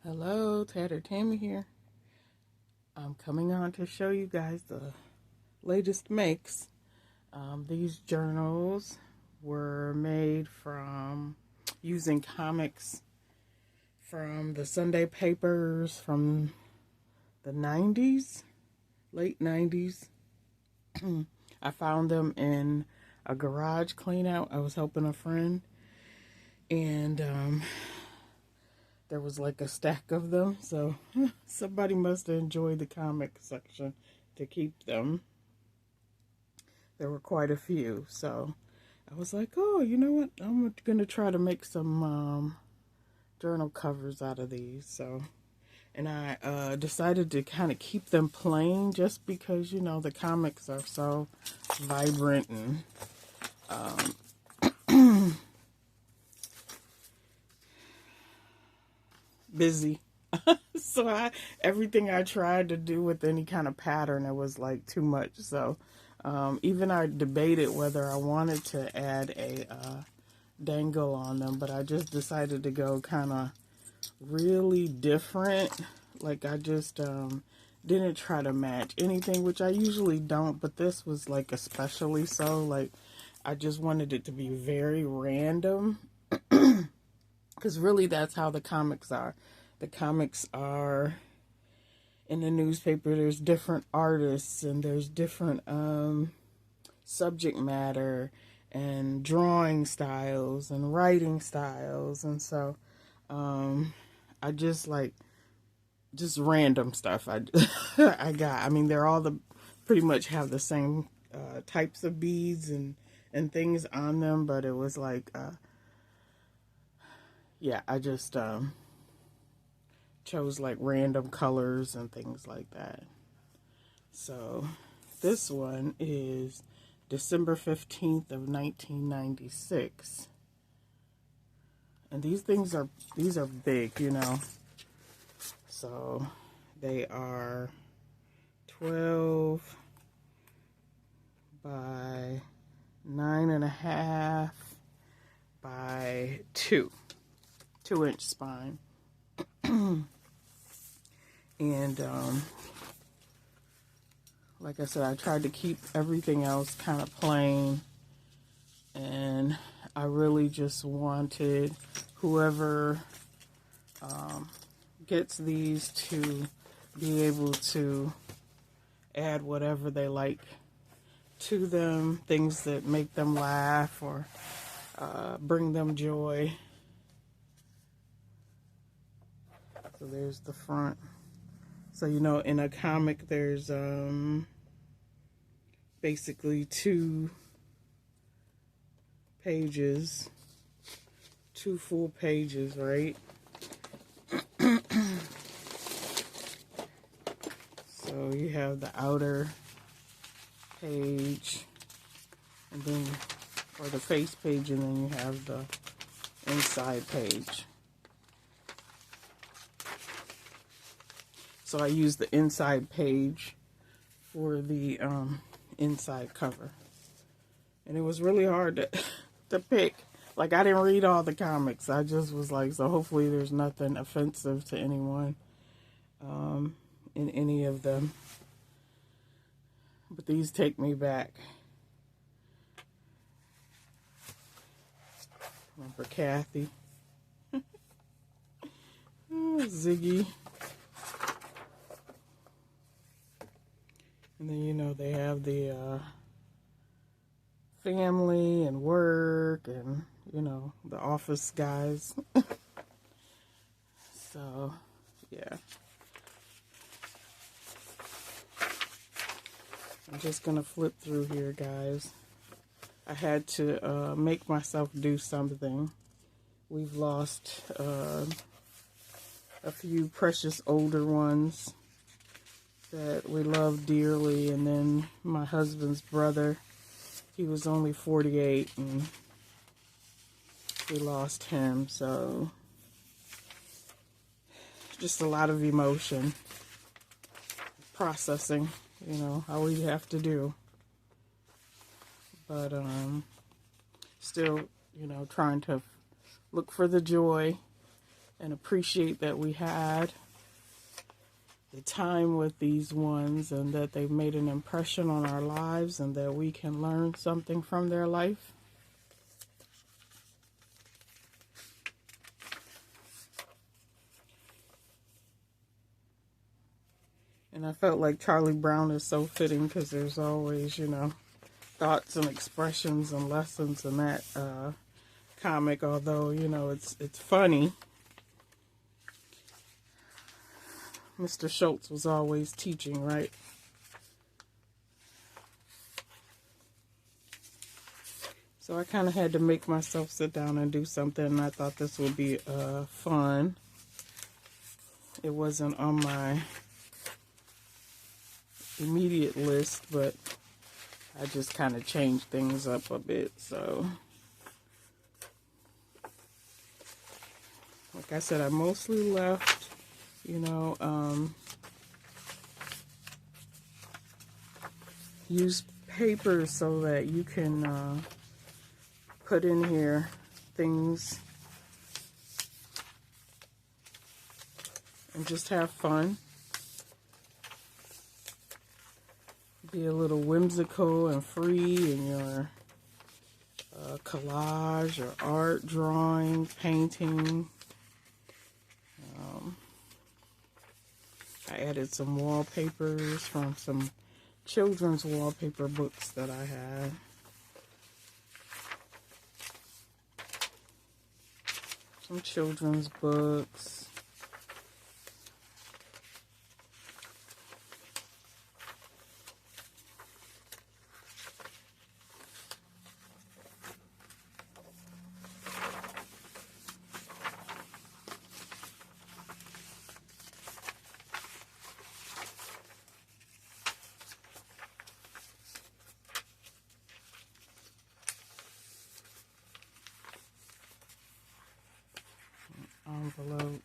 Hello, Tattered Tammy here. I'm coming on to show you guys the latest makes. These journals were made from using comics from the Sunday papers from the 90s, late 90s. I found them in a garage clean out. I was helping a friend, and there was like a stack of them, so somebody must have enjoyed the comic section to keep them. There were quite a few, so I was like, oh, you know what? I'm gonna try to make some journal covers out of these. So, and I decided to kind of keep them plain, just because the comics are so vibrant and busy. So everything I tried to do with any kind of pattern, it was like too much. So even I debated whether I wanted to add a dangle on them, but I just decided to go kind of really different. Like I just didn't try to match anything, which I usually don't, but this was like especially so. Like I just wanted it to be very random. Because really, that's how the comics are. The comics are in the newspaper. There's different artists and there's different subject matter and drawing styles and writing styles. And so I just random stuff. I got. I mean, they're all pretty much have the same types of beads and things on them, but it was like. Yeah, I just chose like random colors and things like that. So this one is December 15th of 1996. And these are big, So they are 12 by 9.5 by 2-inch spine. And like I said, I tried to keep everything else kind of plain, and I really just wanted whoever gets these to be able to add whatever they like to them, things that make them laugh or bring them joy. So there's the front. So, in a comic, there's basically 2 pages, 2 full pages, right? So you have the outer page, and then, or the face page, and then you have the inside page. So I used the inside page for the inside cover. And it was really hard to pick. Like, I didn't read all the comics. I just was like, so hopefully there's nothing offensive to anyone in any of them. But these take me back. Remember Kathy? Ziggy. And then, they have the family and work and, the office guys. So, yeah. I'm just going to flip through here, guys. I had to make myself do something. We've lost a few precious older ones that we love dearly, and then my husband's brother, he was only 48 and we lost him. So just a lot of emotion processing, how we have to do, but still trying to look for the joy and appreciate that we had the time with these ones and that they've made an impression on our lives and that we can learn something from their life. And I felt like Charlie Brown is so fitting because there's always, you know, thoughts and expressions and lessons in that comic, although, you know, it's funny. Mr. Schultz was always teaching, right? So I kind of had to make myself sit down and do something, and I thought this would be fun. It wasn't on my immediate list, but I just kind of changed things up a bit. So like I said, I mostly left, you know, use paper so that you can put in here things and just have fun. Be a little whimsical and free in your collage or art, drawing, painting. I added some wallpapers from some children's wallpaper books that I had. Some children's books. Envelope.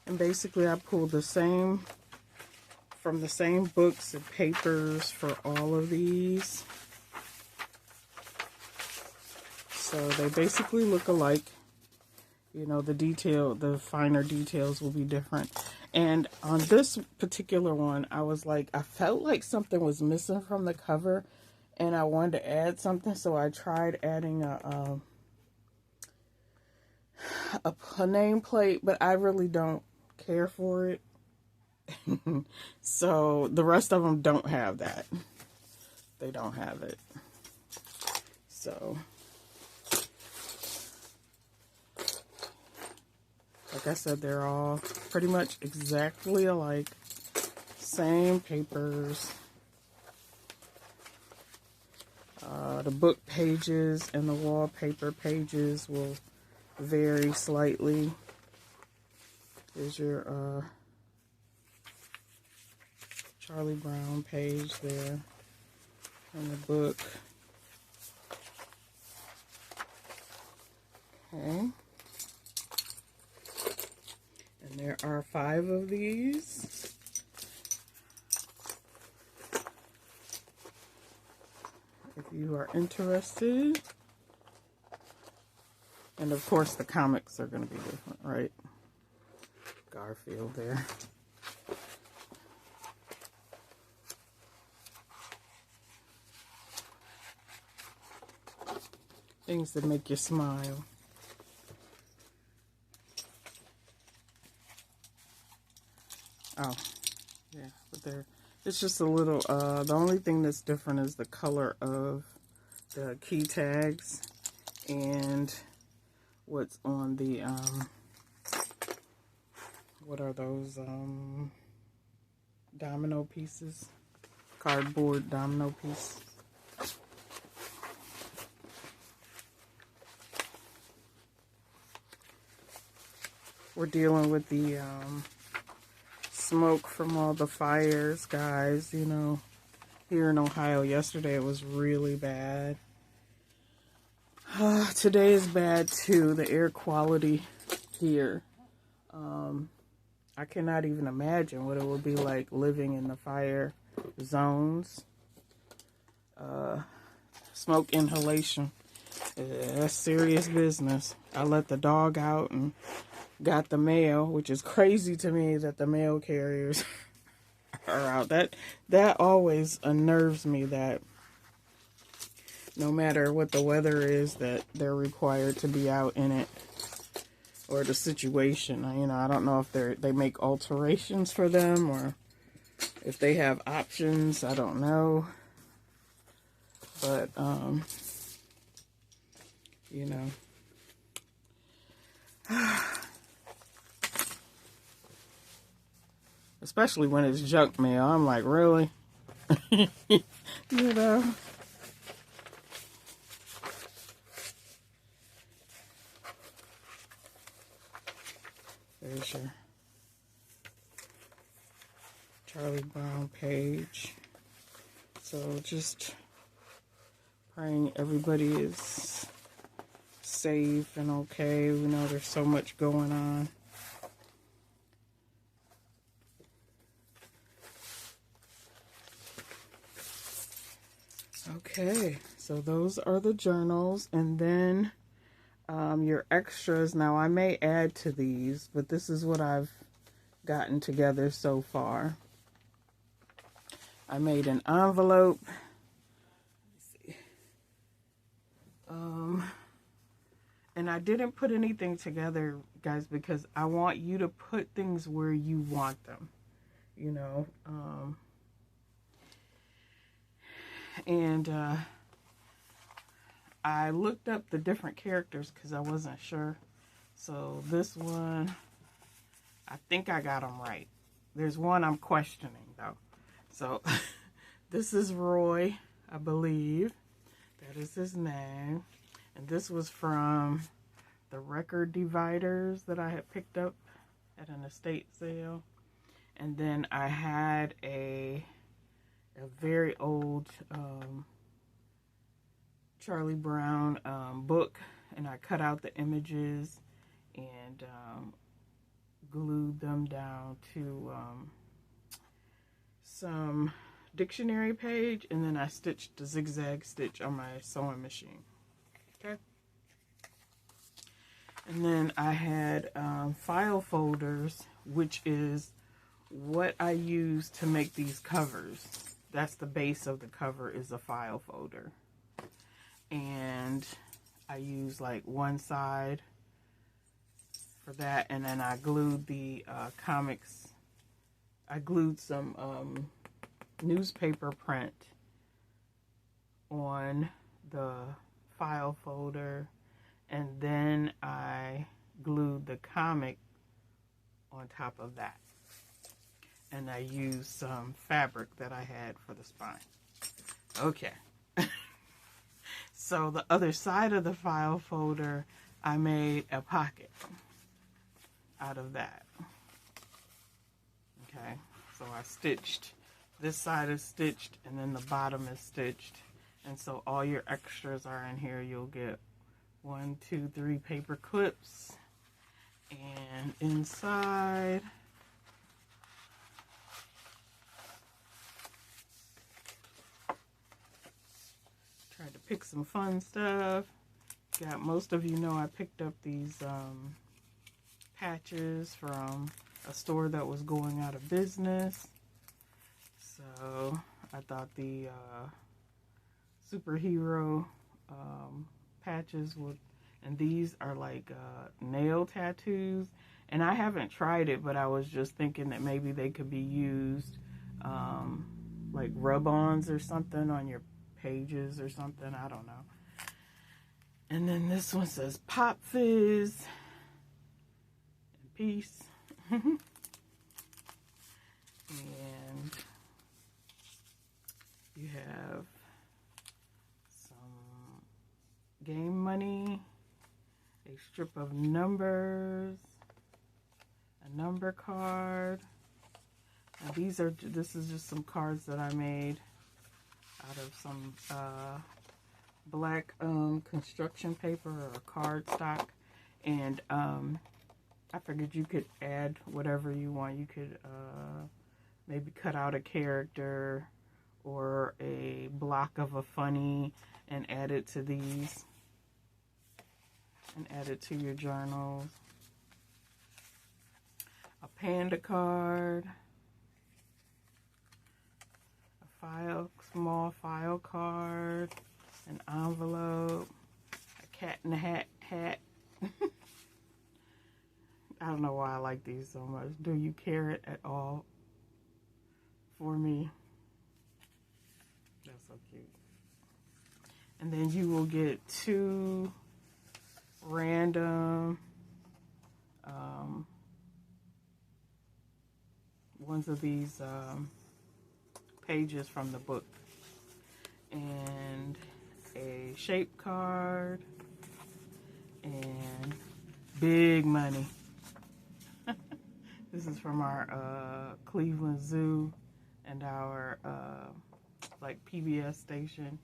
And basically I pulled the same from the same books and papers for all of these. So they basically look alike. You know, the finer details will be different. And on this particular one, I was like, I felt like something was missing from the cover and I wanted to add something. So I tried adding a nameplate, but I really don't care for it. So the rest of them don't have that. They don't have it. So like I said, they're all pretty much exactly alike. Same papers. The book pages and the wallpaper pages will vary slightly. There's your Charlie Brown page there in the book. Okay. And there are 5 of these. If you are interested. And of course the comics are going to be different, right? Garfield there. Things that make you smile. Oh, yeah, but it's just a little, the only thing that's different is the color of the key tags and what's on the, what are those, domino pieces, cardboard domino piece. We're dealing with the, smoke from all the fires, guys, you know, here in Ohio. Yesterday it was really bad. Today is bad too. The air quality here. I cannot even imagine what it would be like living in the fire zones. Smoke inhalation. That's serious business. I let the dog out and got the mail, which is crazy to me that the mail carriers are out. That always unnerves me, that no matter what the weather is, that they're required to be out in it, or the situation. I don't know if they make alterations for them or if they have options. I don't know. But especially when it's junk mail, I'm like, really? There's your Charlie Brown page. So just praying everybody is safe and okay. We know there's so much going on. Okay, so those are the journals, and then your extras. Now I may add to these, but this is what I've gotten together so far. I made an envelope. Let's see. And I didn't put anything together, guys, because I want you to put things where you want them, and I looked up the different characters because I wasn't sure. So this one, I think I got them right. There's one I'm questioning, though. So this is Roy, I believe. That is his name. And this was from the record dividers that I had picked up at an estate sale. And then I had a very old Charlie Brown book, and I cut out the images and glued them down to some dictionary page, and then I stitched the zigzag stitch on my sewing machine. Okay. And then I had file folders, which is what I use to make these covers. That's the base of the cover, is a file folder. And I use like one side for that, and then I glued the comics. I glued some newspaper print on the file folder, and then I glued the comic on top of that. And I used some fabric that I had for the spine. Okay. So the other side of the file folder, I made a pocket out of that. Okay. So I stitched, this side is stitched, and then the bottom is stitched. And so all your extras are in here. You'll get 1, 2, 3 paper clips. And inside, tried to pick some fun stuff. Most of you know I picked up these patches from a store that was going out of business. So I thought the superhero patches would, and these are like nail tattoos. And I haven't tried it, but I was just thinking that maybe they could be used like rub-ons or something on your pages or something. I don't know. And then this one says Pop Fizz and peace. And you have some game money, a strip of numbers, a number card. And this is just some cards that I made out of some black construction paper or cardstock, and I figured you could add whatever you want. You could maybe cut out a character or a block of a funny and add it to these and add it to your journals. A panda card, a small file card, an envelope, a cat in the hat. I don't know why I like these so much. Do you care it at all? For me, that's so cute. And then you will get 2 random ones of these pages from the book, and a shape card, and big money. This is from our Cleveland Zoo and our like PBS station.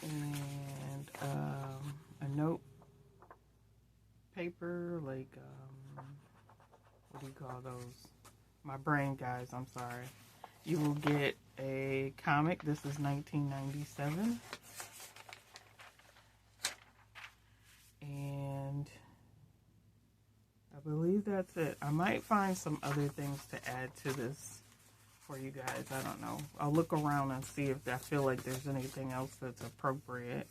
And a note paper, like what do you call those? My brain, guys, I'm sorry. You will get a comic. This is 1997. And I believe that's it. I might find some other things to add to this for you guys. I don't know. I'll look around and see if I feel like there's anything else that's appropriate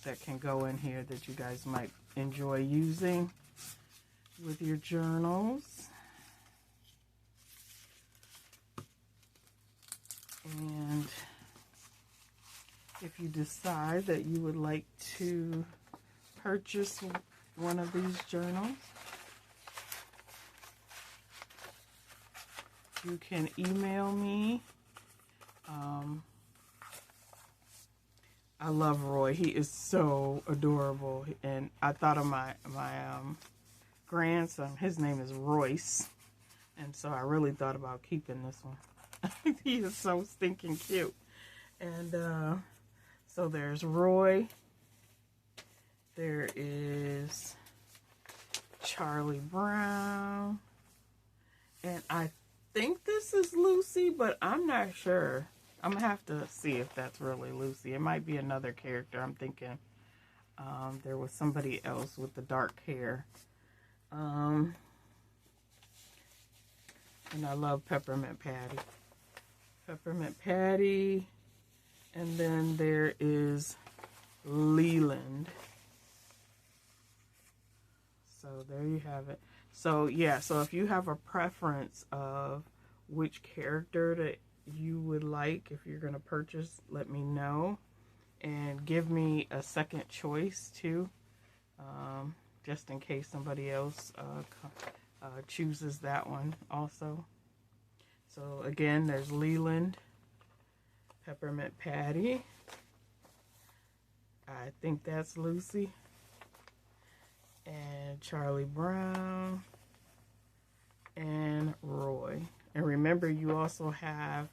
that can go in here that you guys might enjoy using with your journals. And if you decide that you would like to purchase one of these journals, you can email me. I love Roy. He is so adorable. And I thought of my grandson. His name is Royce. And so I really thought about keeping this one. He is so stinking cute. And so there's Roy. There is Charlie Brown. And I think this is Lucy, but I'm not sure. I'm going to have to see if that's really Lucy. It might be another character. I'm thinking there was somebody else with the dark hair. And I love Peppermint Patty. Peppermint Patty. And then there is Leland. So there you have it. So yeah, so if you have a preference of which character that you would like, if you're going to purchase, let me know. And give me a second choice too, just in case somebody else chooses that one also. So again, there's Leland, Peppermint Patty. I think that's Lucy. And Charlie Brown. And Roy. And remember, you also have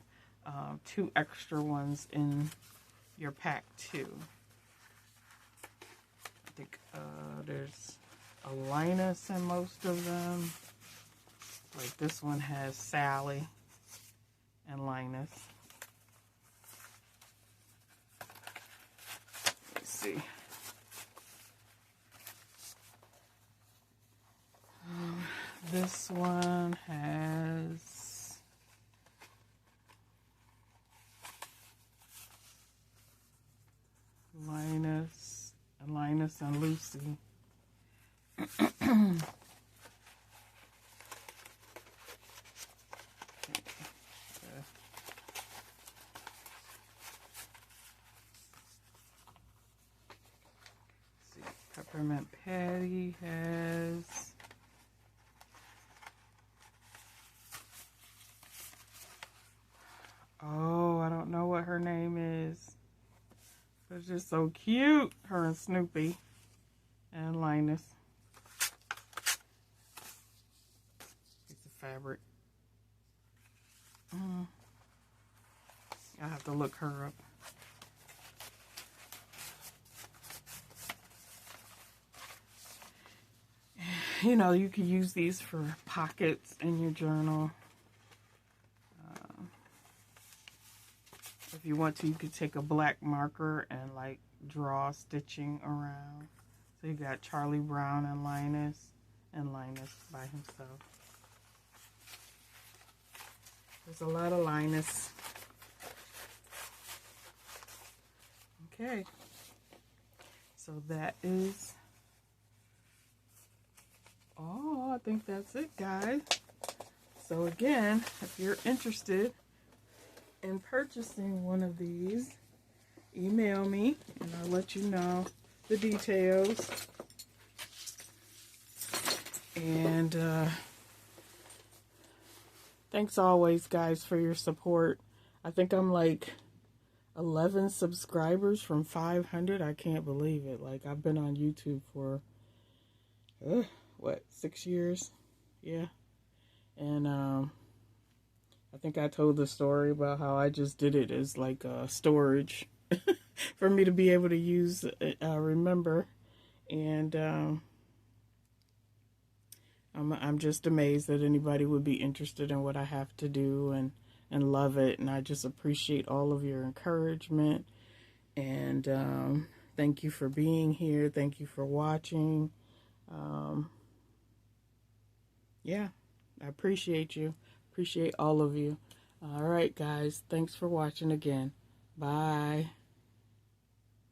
2 extra ones in your pack too. I think there's a Linus in most of them. Like this one has Sally and Linus. Let's see. This one has Linus and Lucy. See, Peppermint Patty has I don't know what her name is. It's just so cute. Her and Snoopy and Linus. I have to look her up. You know, you can use these for pockets in your journal. If you want to, you could take a black marker and like draw stitching around. So you got Charlie Brown and Linus by himself. There's a lot of Linus. Okay. So that is all. I think that's it, guys. So again, if you're interested in purchasing one of these, email me and I'll let you know the details. And thanks always, guys, for your support. I think I'm like 11 subscribers from 500. I can't believe it. Like, I've been on YouTube for 6 years? Yeah. And I think I told the story about how I just did it as like storage for me to be able to use, remember. And I'm just amazed that anybody would be interested in what I have to do and love it. And I just appreciate all of your encouragement. And thank you for being here. Thank you for watching. Yeah, I appreciate you. Appreciate all of you. All right, guys. Thanks for watching again. Bye.